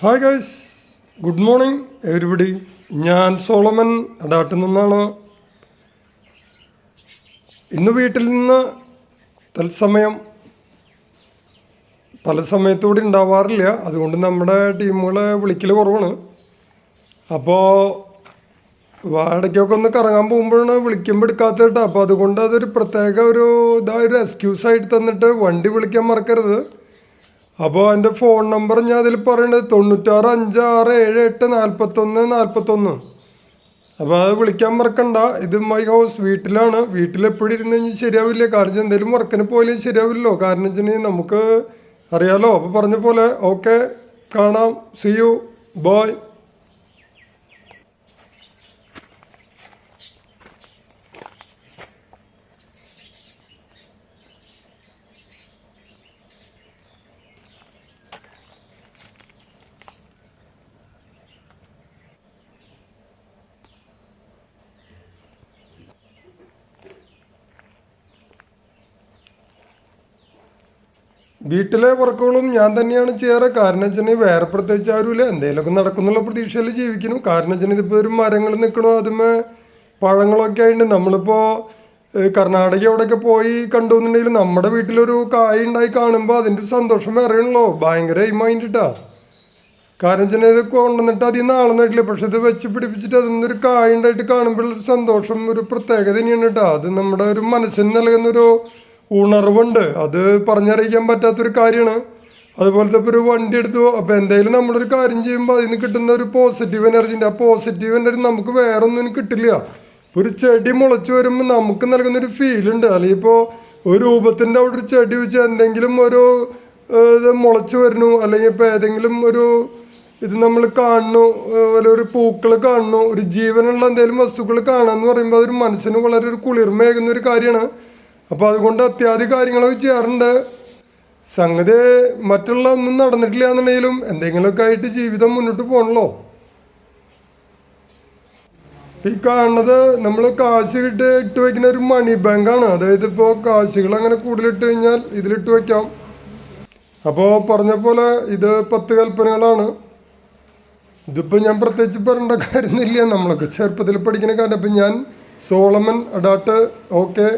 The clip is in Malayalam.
Hi guys, good morning everybody. ഞാൻ സോളമൻ അടാട്ടിൽ നിന്നാണ്. ഇന്ന് വീട്ടിൽ നിന്ന് തത്സമയം പല സമയത്തുകൂടി ഉണ്ടാവാറില്ല. അതുകൊണ്ട് നമ്മുടെ ടീമുകളെ വിളിക്കൽ കുറവാണ്. അപ്പോൾ വാടകയ്ക്കൊക്കെ ഒന്ന് കറങ്ങാൻ പോകുമ്പോഴാണ് വിളിക്കുമ്പോൾ എടുക്കാത്ത കേട്ടോ. അപ്പോൾ അതുകൊണ്ട് അതൊരു പ്രത്യേക ഒരു എക്സ്ക്യൂസായിട്ട് തന്നിട്ട് വണ്ടി വിളിക്കാൻ മറക്കരുത്. അപ്പോൾ എൻ്റെ ഫോൺ നമ്പർ ഞാൻ അതിൽ പറയേണ്ടത് 9656784141. അപ്പോൾ അത് വിളിക്കാൻ മറക്കണ്ട. ഇത് മൈ ഹൗസ്, വീട്ടിലാണ്. വീട്ടിലെപ്പോഴും ഇരുന്ന് കഴിഞ്ഞാൽ ശരിയാവില്ല. കാരണം എന്തെങ്കിലും വർക്കിന് പോയാലും ശരിയാവില്ലല്ലോ. കാരണം വെച്ചിട്ടുണ്ടെങ്കിൽ നമുക്ക് അറിയാലോ. അപ്പോൾ പറഞ്ഞ പോലെ ഓക്കെ, കാണാം, സി യു, ബൈ. വീട്ടിലെ വർക്കുകളും ഞാൻ തന്നെയാണ് ചെയ്യാറ്. കാരണം വെച്ചിട്ടുണ്ടെങ്കിൽ വേറെ പ്രത്യേകിച്ച് ആരുമില്ല. എന്തെങ്കിലുമൊക്കെ നടക്കുന്നുള്ള പ്രതീക്ഷയിൽ ജീവിക്കണം. കാരണം വെച്ചിട്ടുണ്ടെങ്കിൽ ഇതിപ്പോൾ ഒരു മരങ്ങൾ നിൽക്കണോ, അതുമേ പഴങ്ങളൊക്കെ ആയിട്ട് നമ്മളിപ്പോൾ കർണാടക എവിടെയൊക്കെ പോയി കണ്ടുവെന്നുണ്ടെങ്കിൽ നമ്മുടെ വീട്ടിലൊരു കായ ഉണ്ടായി കാണുമ്പോൾ അതിൻ്റെ ഒരു സന്തോഷം വേറെയാണല്ലോ. ഭയങ്കര മൈൻഡിട്ടാ. കാരണം വെച്ചാൽ ഇത് കൊണ്ടുവന്നിട്ട് അതിൽ നാളെന്നിട്ടില്ല. പക്ഷെ ഇത് വെച്ച് പിടിപ്പിച്ചിട്ട് അതിന്നൊരു കായ ഉണ്ടായിട്ട് കാണുമ്പോഴൊരു സന്തോഷം ഒരു പ്രത്യേകത തന്നെയാണ് കേട്ടോ. അത് നമ്മുടെ ഒരു മനസ്സിന് നൽകുന്നൊരു ഉണർവുണ്ട്. അത് പറഞ്ഞറിയിക്കാൻ പറ്റാത്തൊരു കാര്യമാണ്. അതുപോലത്തെ ഇപ്പോൾ ഒരു വണ്ടി എടുത്തു. അപ്പോൾ എന്തായാലും നമ്മളൊരു കാര്യം ചെയ്യുമ്പോൾ അതിൽ നിന്ന് കിട്ടുന്ന ഒരു പോസിറ്റീവ് എനർജിൻ്റെ, ആ പോസിറ്റീവ് എനർജി നമുക്ക് വേറെ ഒന്നും കിട്ടില്ല. ഒരു ചെടി മുളച്ച് വരുമ്പോൾ നമുക്ക് നൽകുന്നൊരു ഫീലുണ്ട്. അല്ലെങ്കിൽ ഇപ്പോൾ ഒരു രൂപത്തിൻ്റെ അവിടെ ഒരു ചെടി വെച്ച് എന്തെങ്കിലും ഒരു ഇത് മുളച്ച് വരുന്നു, അല്ലെങ്കിൽ ഇപ്പോൾ ഏതെങ്കിലും ഒരു ഇത് നമ്മൾ കാണുന്നു, ഒരു പൂക്കൾ കാണുന്നു, ഒരു ജീവനുള്ള എന്തെങ്കിലും വസ്തുക്കൾ കാണാമെന്ന് പറയുമ്പോൾ അതൊരു മനസ്സിന് വളരെ ഒരു കുളിർമയേകുന്ന ഒരു കാര്യമാണ്. അപ്പോൾ അതുകൊണ്ട് അത്യാവശ്യ കാര്യങ്ങളൊക്കെ ചെയ്യാറുണ്ട്. സംഗതി മറ്റുള്ള ഒന്നും നടന്നിട്ടില്ല എന്നുണ്ടെങ്കിലും എന്തെങ്കിലുമൊക്കെ ആയിട്ട് ജീവിതം മുന്നോട്ട് പോകണല്ലോ. ഈ കാണുന്നത് നമ്മൾ കാശ് ഇട്ട് വയ്ക്കുന്ന ഒരു മണി ബാങ്കാണ്. അതായത് ഇപ്പോൾ കാശുകൾ അങ്ങനെ കൂടുതലിട്ട് കഴിഞ്ഞാൽ ഇതിലിട്ട് വയ്ക്കാം. അപ്പോൾ പറഞ്ഞ പോലെ ഇത് 10 കൽപ്പനകളാണ്. ഇതിപ്പോൾ ഞാൻ പ്രത്യേകിച്ച് പറയേണ്ട കാര്യമൊന്നുമില്ല. നമ്മളൊക്കെ ചെറുപ്പത്തിൽ പഠിക്കുന്ന കാര്യം. അപ്പം ഞാൻ സോളമൻ അടാട്ട്. ഓക്കെ.